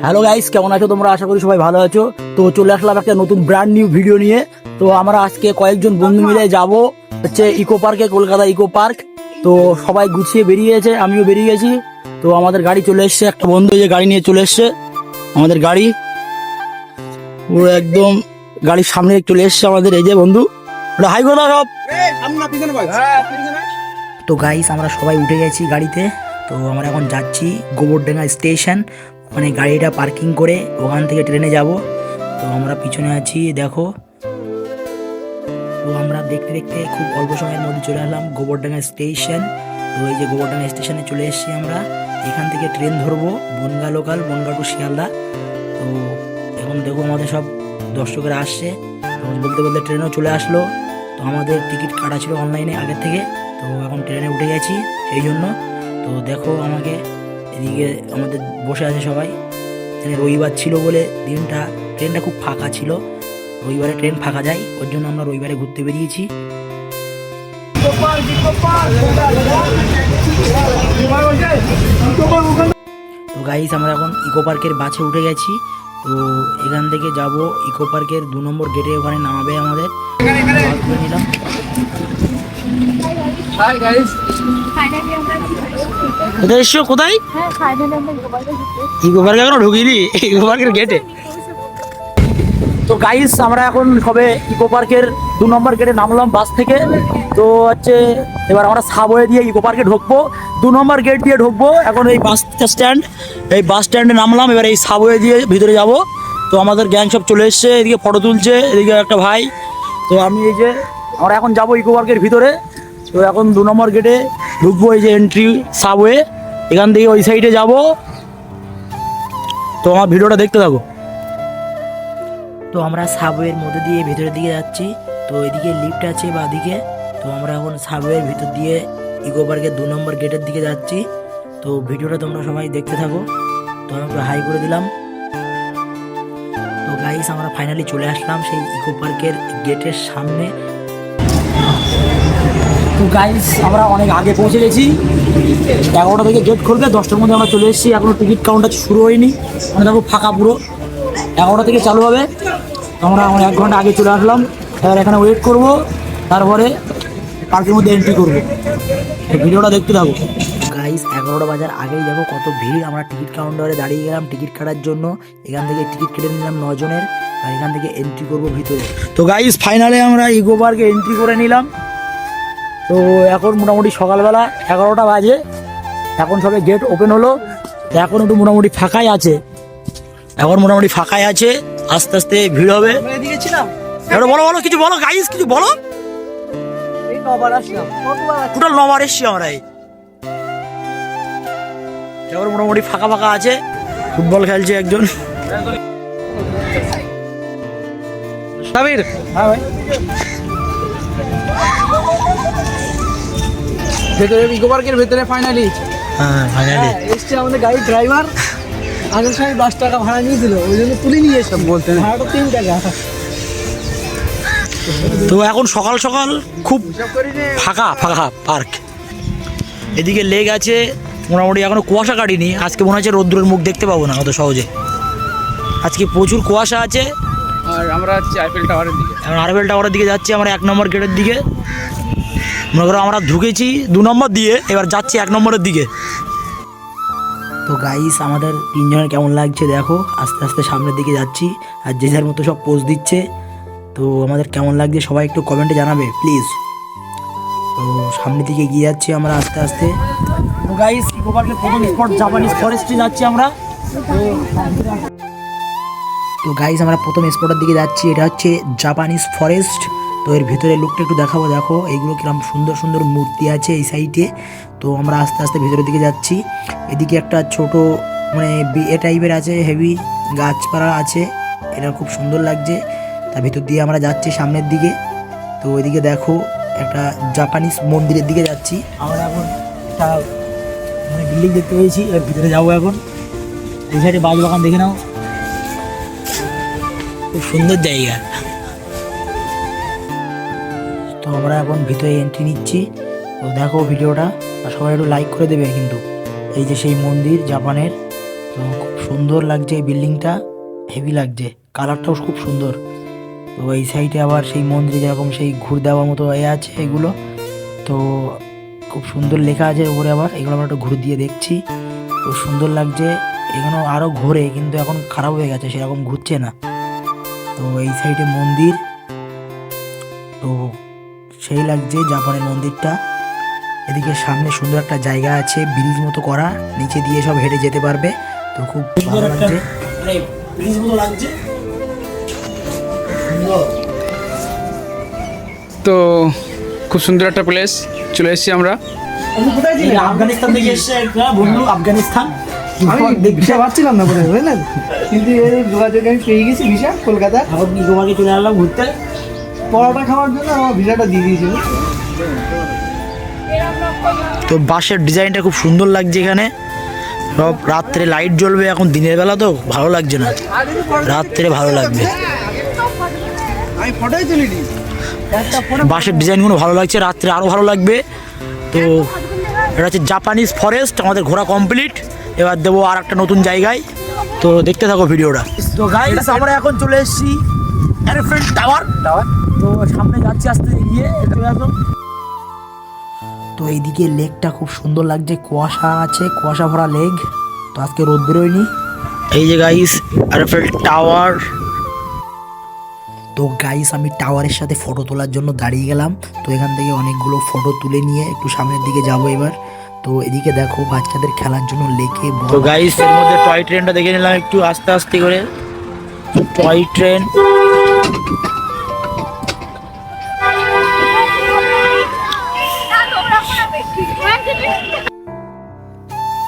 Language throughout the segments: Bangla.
হ্যালো গাইস, কেমন আছো তোমরা? আশা করি সবাই ভালো আছো। তো চলে আসলাম একটা নতুন ব্র্যান্ড নিউ ভিডিও নিয়ে। তো আমরা আজকে কয়েকজন বন্ধু মিলে যাব হচ্ছে ইকো পার্কে, কলকাতা ইকো পার্ক। তো সবাই গুছিয়ে বেরিয়েছে, আমিও বেরিয়ে গেছি। তো আমাদের গাড়ি চলে এসছে, একটা বন্ধু যে গাড়ি নিয়ে চলে এসছে। আমাদের গাড়ি পুরো একদম গাড়ির সামনে চলে এসছে আমাদের এই যে বন্ধু। ওটা হাই কথা সব। তো গাইস আমরা সবাই উঠে গেছি গাড়িতে। তো আমরা এখন যাচ্ছি গোবরডাঙ্গা স্টেশন, ওখানে গাড়িটা পার্কিং করে ওখান থেকে ট্রেনে যাব। তো আমরা পিছনে আছি দেখো। তো আমরা দেখতে দেখতে খুব অল্প সময়ের মধ্যে চলে আসলাম গোবরডাঙ্গা স্টেশন। তো এই যে গোবরডাঙ্গা স্টেশনে চলে এসেছি আমরা। এখান থেকে ট্রেন ধরবো বনগাঁ লোকাল, বনগাঁ টু শিয়ালদা। তো এখন দেখো আমাদের সব দর্শকরা আসছে। তো বলতে বলতে ট্রেনও চলে আসলো। তো আমাদের টিকিট কাটা ছিল অনলাইনে আগের থেকে। তো এখন ট্রেনে উঠে গেছি সেই জন্য। তো দেখো আমাকে এদিকে আমাদের বসে আছে সবাই। এখানে রবিবার ছিল বলে দিনটা ট্রেনটা খুব ফাঁকা ছিল। রবিবারে ট্রেন ফাঁকা যায়, ওর জন্য আমরা রবিবারে ঘুরতে বেরিয়েছি। তো গাইস আমরা এখন ইকো পার্কের বাসে উঠে গেছি। তো এখান থেকে যাব ইকো পার্কের 2 নম্বর গেটে, ওখানে নামাবে আমাদের। নিলাম কোথায় ইকো পার্কে এখনো ঢুকিনি, ইকো পার্কের গেটে। তো গাইস আমরা এখন সবে ইকো পার্কের 2 নম্বর গেটে নামলাম বাস থেকে। তো হচ্ছে এবার আমরা সাবওয়ে দিয়ে ইকো পার্কে ঢুকবো, 2 নম্বর গেট দিয়ে ঢুকবো। এখন এই বাস স্ট্যান্ড, এই বাস স্ট্যান্ডে নামলাম, এবার এই সাবওয়ে দিয়ে ভিতরে যাব। তো আমাদের গ্যাং সব চলে এসছে, এদিকে ফটো তুলছে, এদিকে একটা ভাই। তো আমি এই যে আমরা এখন যাবো ইকো পার্কের ভিতরে। তো এখন 2 নম্বর গেটে ঢুকবো, এই যে এন্ট্রি সাবওয়ে, এখান থেকে ওই সাইডে যাব। তো আমার ভিডিওটা দেখতে থাকো। তো আমরা সাবওয়ের মধ্যে দিয়ে ভেতরের দিকে যাচ্ছি। তো এদিকে লিফট আছে বা দিকে। তো আমরা এখন সাবওয়ের ভিতর দিয়ে ইকো পার্কের 2 নম্বর গেটের দিকে যাচ্ছি। তো ভিডিওটা তোমরা সবাই দেখতে থাকো। তো আমি একটু হাই করে দিলাম। তো গাইস আমরা ফাইনালি চলে আসলাম সেই ইকো পার্কের গেটের সামনে। তো গাইস আমরা অনেক আগে পৌঁছে গেছি। 11টা থেকে গেট খুলবে, 10টার মধ্যে আমরা চলে এসেছি। এখনো টিকিট কাউন্টার শুরু হয়নি, মানে দেখো ফাঁকা পুরো। 11টা থেকে চালু হবে। আমরা 1 ঘন্টা আগে চলে আসলাম। এবার এখানে ওয়েট করব, তারপরে পার্কের মধ্যে এন্ট্রি করবো। ভিডিওটা দেখতে থাকো। গাইস 11টা বাজার আগেই দেখো কত ভিড়। আমরা টিকিট কাউন্টারে দাঁড়িয়ে গেলাম টিকিট কাটার জন্য। এখান থেকে টিকিট কেটে নিলাম 9 জনের, আর এখান থেকে এন্ট্রি করবো ভিতরে। তো গাইস ফাইনালি আমরা ইকো পার্কে এন্ট্রি করে নিলাম। তো এখন মোটামুটি সকালবেলা 11টা বাজে, এখন সবে গেট ওপেন হলো। এখন একটু মোটামুটি ফাঁকাই আছে, এখন মোটামুটি ফাঁকাই আছে। আস্তে আস্তে ভিড় হবে। এবার বলো বলো কিছু বলো গাইস, কিছু বলো। টোটাল 9 বার এসছি আমরা। এখন মোটামুটি ফাঁকা ফাঁকা আছে, ফুটবল খেলছে একজন। সাবির, হ্যাঁ ভাই। ভেতরে ইকো পার্কের ভেতরে ফাইনালি এসছে আমাদের গাড়ির ড্রাইভার। আগের সময় 10 টাকা ভাড়া নিয়েছিল, ওই জন্য তুলে নিয়ে এসলাম। বলতে ভাড়াটা 3 টাকা। তো এখন সকাল সকাল খুব ফাঁকা ফাঁকা পার্ক। এদিকে লেক আছে মোটামুটি, এখনো কুয়াশা কাটিনি। আজকে মনে হচ্ছে রৌদ্রের মুখ দেখতে পাবো না অত সহজে। আজকে প্রচুর কুয়াশা আছে। আর আমরা যাচ্ছি আইফেল টাওয়ারের দিকে। এখন আইফেল টাওয়ারের দিকে যাচ্ছি আমরা, 1 নম্বর গেটের দিকে। মনে করো আমরা ঢুকেছি 2 নম্বর দিয়ে, এবার যাচ্ছি 1 নম্বরের দিকে। তো গাইস আমাদের 3 জনের কেমন লাগছে দেখো। আস্তে আস্তে সামনের দিকে যাচ্ছি, আর যে যার মতো সব পোজ দিচ্ছে। তো আমাদের কেমন লাগছে সবাই একটু কমেন্টে জানাবে প্লিজ। তো সামনের দিকে এগিয়ে যাচ্ছি আমরা আস্তে আস্তে। তো গাইস ইকো পার্কের প্রথম স্পট জাপানিজ ফরেস্টে যাচ্ছি আমরা। তো গাইস আমরা প্রথম স্পটের দিকে যাচ্ছি, এটা হচ্ছে জাপানিজ ফরেস্ট। তো এর ভিতরে লুকটা একটু দেখাবো, দেখো এইগুলো কিরকম সুন্দর সুন্দর মূর্তি আছে এই সাইডে। তো আমরা আস্তে আস্তে ভিতরের দিকে যাচ্ছি। এদিকে একটা ছোট মানে এ টাইপের আছে, হেভি গাছপালা আছে, এটা খুব সুন্দর লাগছে। তার ভিতর দিয়ে আমরা যাচ্ছি সামনের দিকে। তো ওইদিকে দেখো একটা জাপানিজ মন্দিরের দিকে যাচ্ছি আমরা। এখন একটা মানে বিল্ডিং দেখতে পেয়েছি, এর ভিতরে যাবো এখন। এই সাইডে বাজ বাগান দেখে নাও, খুব সুন্দর জায়গা। তো আমরা এখন ভিতরে এন্ট্রি নিচ্ছি। তো দেখো ভিডিওটা, আর সবাই একটু লাইক করে দেবে কিন্তু। এই যে সেই মন্দির জাপানের, তো খুব সুন্দর লাগছে এই বিল্ডিংটা, হেভি লাগছে, কালারটাও খুব সুন্দর। তো এই সাইডে আবার সেই মন্দিরে যেরকম সেই ঘুর দেওয়ার মতো এ আছে এগুলো, তো খুব সুন্দর লেখা আছে উপরে। আবার এগুলো আমরা একটু ঘুরে দিয়ে দেখছি, খুব সুন্দর লাগছে। এখানেও আরও ঘোরে, কিন্তু এখন খারাপ হয়ে গেছে, সেরকম ঘুরছে না। তো এই সাইডে মন্দির, তো সেই লাগছে জাপানের মন্দিরটা। এদিকে সামনে সুন্দর একটা জায়গা আছে, ব্রিজ মতো করা, নিচে দিয়ে সব হেঁটে যেতে পারবে। তো খুব ভালো লাগছে, ব্রিজ মতো লাগছে। তো খুব সুন্দর একটা প্লেস চলে এসেছি আমরা। আফগানিস্তান থেকে এসছে একটা বন্ধু, আফগানিস্তান। আমি ভিসা পাচ্ছিলাম না বোধহয়, বুঝলেন, কিন্তু এই যোগাযোগে আমি পেয়ে গেছি ভিসা কলকাতা। এখন গোয়াকে চলে আসলাম ঘুরতে, পরোটা খাওয়ার জন্য আমার ভিসাটা দিয়ে দিয়েছিল। তো বাসের ডিজাইনটা খুব সুন্দর লাগছে এখানে, সব রাত্রে লাইট জ্বলবে। এখন দিনের বেলা তো ভালো লাগছে না, রাত্রে ভালো লাগবে। আমি ফটোই তুলিনি, বাসের ডিজাইনগুলো ভালো লাগছে, রাত্রে আরও ভালো লাগবে। তো এটা হচ্ছে জাপানিজ ফরেস্ট। আমাদের ঘোরা কমপ্লিট, এবার দেবো আর একটা নতুন জায়গায়। তো দেখতে থাকো ভিডিওটা। তো গাইস আমরা এখন চলে এসেছি এলিফ্যান্ট টাওয়ার। তো সামনে যাচ্ছি আস্তে গিয়ে, চলে আসো। তো এইদিকে লেকটা খুব সুন্দর লাগছে, কুয়াশা আছে, কুয়াশা ভরা লেক। তো আজকে রোদ বেরোয়নি। এই যে গাইস এলিফ্যান্ট টাওয়ার। তো গাইস আমি টাওয়ারের সাথে ফটো তোলার জন্য দাঁড়িয়ে গেলাম। তো এখান থেকে অনেকগুলো ফটো তুলে নিয়ে একটু সামনের দিকে যাবো এবার। তো এদিকে দেখো বাচ্চাদের খেলার জন্য লেকে। তো গাইস এর মধ্যে টয় ট্রেনটা দেখে নিলাম একটু আস্তে আস্তে করে। টয় ট্রেন,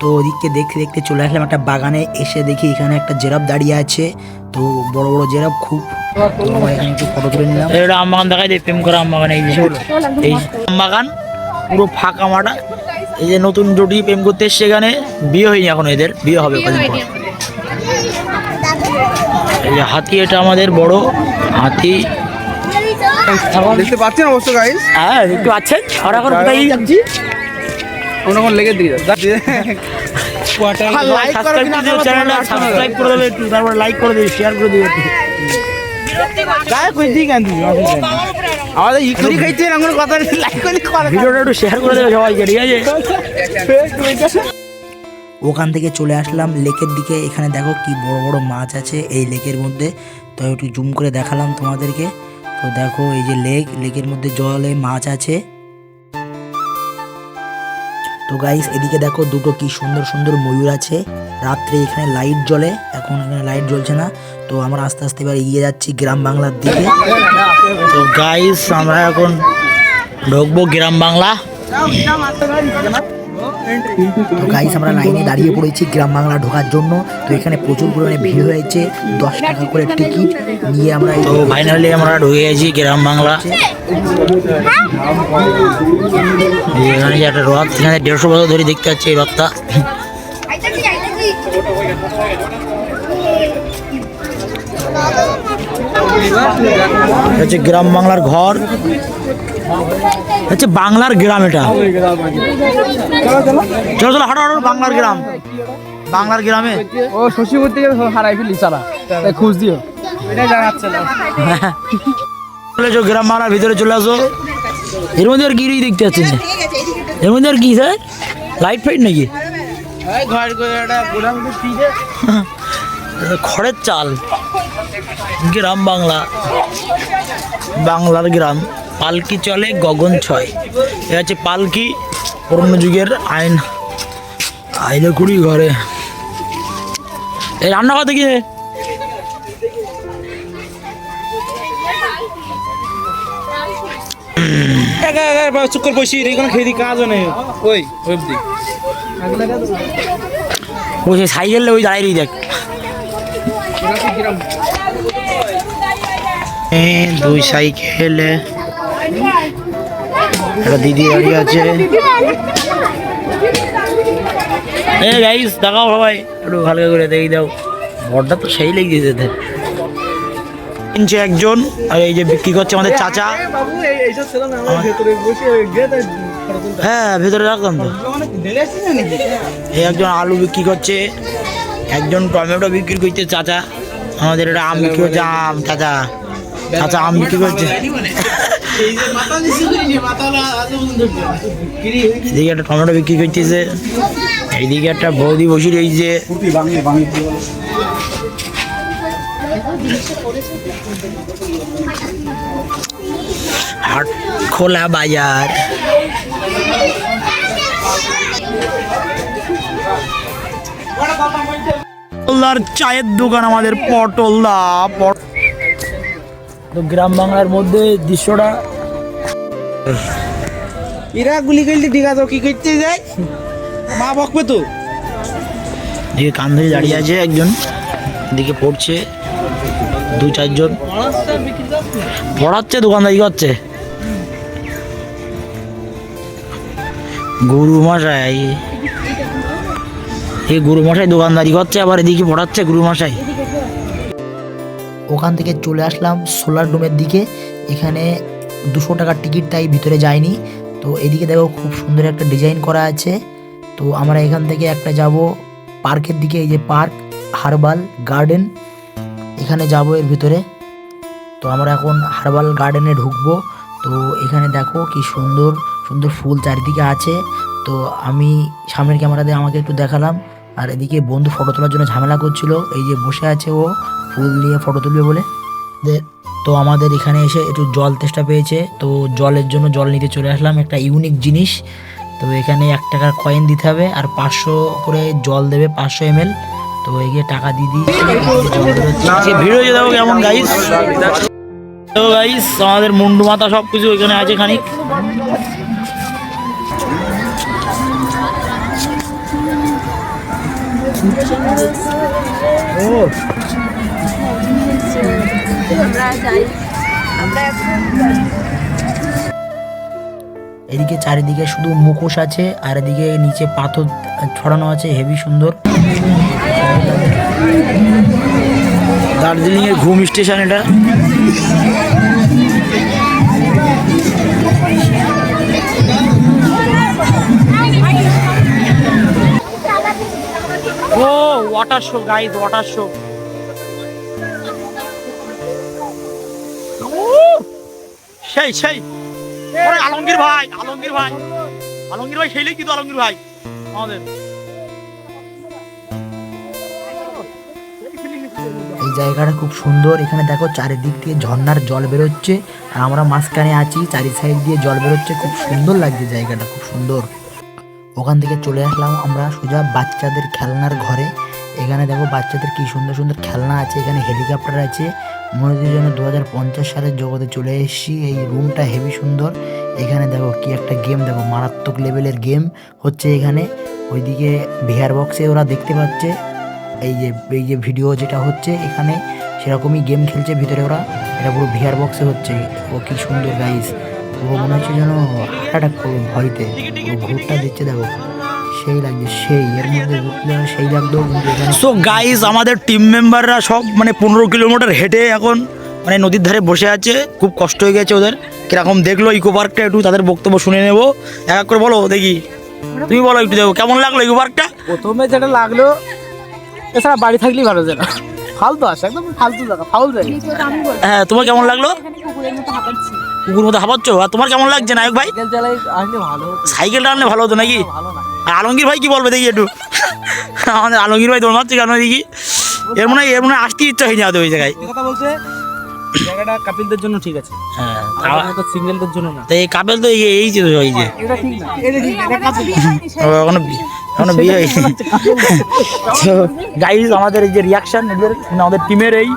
তো ওদিককে দেখতে দেখতে চলে আসলাম একটা বাগানে। এসে দেখি এখানে একটা জেরাফ দাঁড়িয়ে আছে, তো বড় বড় জেরাফ খুব। তো আমরা এখানে একটু ফটো তুলে নিলাম। এটা আম বাগান দেখাই দেয়, প্রেম করা আম বাগান। এই যে এই আম বাগান পুরো ফাঁকা মাঠা। এই যে নতুন জুটি প্রেম করতে এসছে, এখানে বিয়ে হয়নি এখন, এদের বিয়ে হবে কদিন পর। এই যে হাতি, এটা আমাদের বড় হাতি। দেখতে পাচ্ছেন অবশ্য গাইস। হ্যাঁ দেখতে পাচ্ছেন। আমরা এখন কোথায় যাচ্ছি? কোন লেগে দিয়ে সাবস্ক্রাইব করে দেবে একটু, তারপর লাইক করে দেবে, শেয়ার করে দেবে একটু। আমাদের ইকুরি খাইছে না কোনো কথা নেই, লাইক করে ভিডিওটা একটু শেয়ার করে দেবে সবাইকে, ঠিক আছে? ওখান থেকে চলে আসলাম লেকের দিকে। এখানে দেখো কি বড় বড় মাছ আছে এই লেকের মধ্যে। তো একটু জুম করে দেখালাম তোমাদেরকে। তো দেখো এই যে লেকের মধ্যে জলে মাছ আছে। তো গাইস এদিকে দেখো দুটো কি সুন্দর সুন্দর ময়ূর আছে। রাত্রে এখানে লাইট জ্বলে, এখন এখানে লাইট জ্বলছে না। তো আমরা আস্তে আস্তে এবার এগিয়ে যাচ্ছি গ্রাম বাংলার দিকে। তো গাইস আমরা এখন ঢুকবো গ্রাম বাংলা। তো গাইস আমরা লাইনে দাঁড়িয়ে পড়েছি গ্রাম বাংলা ঢোকার জন্য। তো এখানে প্রচুর পরিমাণে ভিড় হয়েছে, 10 টাকা করে টিকিট নিয়ে আমরা। তো ফাইনালি আমরা ঢুকে গেছি গ্রাম বাংলা। এখানে যে একটা রথ, এখানে 150 বছর ধরে দেখতে পাচ্ছি এই রথটা। হচ্ছে গ্রাম বাংলার ঘর, হচ্ছে বাংলার গ্রাম। এটা চলো চলো হাঁটো হাঁটো, বাংলার গ্রাম। বাংলার গ্রামে ও শশীপুর থেকে হারাই ফেলি, চালা খোঁজ দিও, এটাই জানাচ্ছে না। চলে যাও গ্রাম বাংলার ভিতরে চলে আসো। এর মধ্যে আর কি দেখতে পাচ্ছেন? এর মধ্যে আর কি স্যার, লাইট ফাইট নাকি? খড়ের চাল। গ্রাম বাংলা, বাংলার গ্রাম। পালকি চলে গগন ছয়। এটা হচ্ছে পালকি, পুরনো যুগের আইনে কুড়ি ঘরে। এই রান্না কথা কি? চুক্কর বসি এখানে খেয়ে দিই, কাজও নেই। ওই বসে সাইকেল ওই দাঁড়িয়ে দেখ। দুই সাইকেলে একটা দিদি দাঁড়িয়ে আছে। গাইস দেখাও সবাই একটু হালকা করে দেখি দাও। ঘরটা তো সেই লেগেছে এদের। কিনছে একজন, আর এই যে বিক্রি করছে আমাদের চাচা। হ্যাঁ ভেতরে রাখতাম তো। এই একজন আলু বিক্রি করছে, একজন টমেটো বিক্রি করছে চাচা, আমাদের এটা আম বিক্রি করছে, আম চাচা চাচা আম বিক্রি করছে। এদিকে একটা টমেটো বিক্রি করতেছে, এইদিকে একটা বৌদি বসে রয়েছে। হাট খোলা বাজার। পটলদার চায়ের দোকান আমাদের, পটলদা। তো গ্রাম বাংলার মধ্যে দৃশ্যটা এরা গুলি করলে ঠিক আছে, কি করতে যায় মা বকবে তো। দিকে কান ধরে দাঁড়িয়ে আছে একজন, দিকে পড়ছে 2-4 জন পড়াচ্ছে, দোকানদারি করছে। গুরু মশাই, এই গুরু মশাই দোকানদারি করছে, আবার এদিকে পড়াচ্ছে গুরু মশাই। ওখান থেকে চলে আসলাম সোলার ডোমের দিকে। এখানে 200 টাকার টিকিট, তাই ভিতরে যাইনি। তো এদিকে দেখো খুব সুন্দর একটা ডিজাইন করা আছে। তো আমরা এখান থেকে একটা যাব পার্কের দিকে, এই যে পার্ক হার্বাল গার্ডেন, এখানে যাব এর ভিতরে। তো আমরা এখন হার্বাল গার্ডেনে ঢুকবো। তো এখানে দেখো কি সুন্দর সুন্দর ফুল চারিদিকে আছে। তো আমি সামনের ক্যামেরা দিয়ে আমাকে একটু দেখালাম, আর এদিকে বন্ধু ফটো তোলার জন্য ঝামেলা করছিল, এই যে বসে আছে ও ফুল দিয়ে ফটো তুলবে বলে। তো আমাদের এখানে এসে একটু জল তেষ্টা পেয়েছে, তো জলের জন্য জল নিতে চলে আসলাম। একটা ইউনিক জিনিস, তো এখানে 1 টাকার কয়েন দিতে হবে আর 500 করে জল দেবে, 500 ml। তো এগিয়ে টাকা দিয়ে দিই, ভিড় হয়ে যাবো কেমন গাইস। তো গাইস আমাদের মুন্ডু মাথা সব কিছু এখানে আছে খানিক। এদিকে চারিদিকে শুধু মুখোশ আছে, আর এদিকে নিচে পাথর ছড়ানো আছে, হেভি সুন্দর। দার্জিলিং এর ঘুম স্টেশন এটা। ও water show guys, water show. সেই সেই ওরে আলমগীর ভাই, আলমগীর ভাই, আলমগীর ভাই সেইলেই কিন্তু আলমগীর ভাই আমাদের। এই জায়গাটা খুব সুন্দর। এখানে দেখো চারিদিক দিয়ে ঝর্ণার জল বেরোচ্ছে, আর আমরা মাঝখানে আছি, চারি সাইড দিয়ে জল বেরোচ্ছে, খুব সুন্দর লাগছে জায়গাটা, খুব সুন্দর। ওখান থেকে চলে আসলাম আমরা সোজা বাচ্চাদের খেলনার ঘরে। এখানে দেখো বাচ্চাদের কি সুন্দর সুন্দর খেলনা আছে, এখানে হেলিকপ্টার আছে। মনে হচ্ছে যেন 2050 সালের জগতে চলে এসেছি। এই রুমটা হেভি সুন্দর। এখানে দেখো কি একটা গেম, দেখো মারাত্মক লেভেলের গেম হচ্ছে এখানে। ওইদিকে ভিআর বক্সে ওরা দেখতে পাচ্ছে এই যে ভিডিও যেটা হচ্ছে এখানে, সেরকমই গেম খেলছে ভিতরে ওরা। এটা পুরো ভিআর বক্সে হচ্ছে। ও কি সুন্দর গাইস, পুরো মনে হচ্ছে যেন হার্ট অ্যাটাক করবো ভয়তে। পুরো ঘুরটা দিচ্ছে দেখো, সেই লাগছে, সেই এর মধ্যে ঘুরলে সেই লাগতো। সো গাইস আমাদের টিম মেম্বাররা সব মানে 15 কিলোমিটার হেঁটে এখন মানে নদীর ধারে বসে আছে, খুব কষ্ট হয়ে গেছে ওদের। কিরকম দেখলো ইকো পার্কটা, একটু তাদের বক্তব্য শুনে নেবো। এক এক করে বলো দেখি, তুমি বলো একটু, দেখো কেমন লাগলো ইকো পার্কটা। প্রথমে যেটা লাগলো, এছাড়া বাড়ি থাকলেই ভালো যেন, ফালতু আসে একদম ফালতু জায়গা, ফাউল জায়গা। হ্যাঁ তোমার কেমন লাগলো? কুকুর মতো হাঁপাচ্ছ। আর তোমার কেমন লাগছে নায়ক ভাই? সাইকেল চালাই আসলে ভালো হতো। সাইকেলটা আনলে ভালো হতো নাকি? ভালো না। আর আলমগীর ভাই কি বলবে দেখি একটু। আমাদের আলমগীর ভাই দৌড় মারছে কেন দেখি? এর মনে হয় আসতে ইচ্ছা হয়ে যাবে ওই জায়গায়। কথা বলছে জায়গাটা কাপিলদের জন্য ঠিক আছে, হ্যাঁ তো সিঙ্গেলদের জন্য না। তো এই কাপেল তো এই যে এই যে এটা ঠিক না, এটা ঠিক না, এটা কাপিল। এখনো বিয়ে হয়েছে। তো গাইজ আমাদের এই যে রিয়াকশন এদের আমাদের টিমের এই,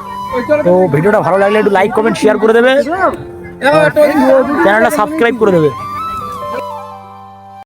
তো ভিডিওটা ভালো লাগলে একটু লাইক কমেন্ট শেয়ার করে দেবে, চ্যানেলটা সাবস্ক্রাইব করে দেবে।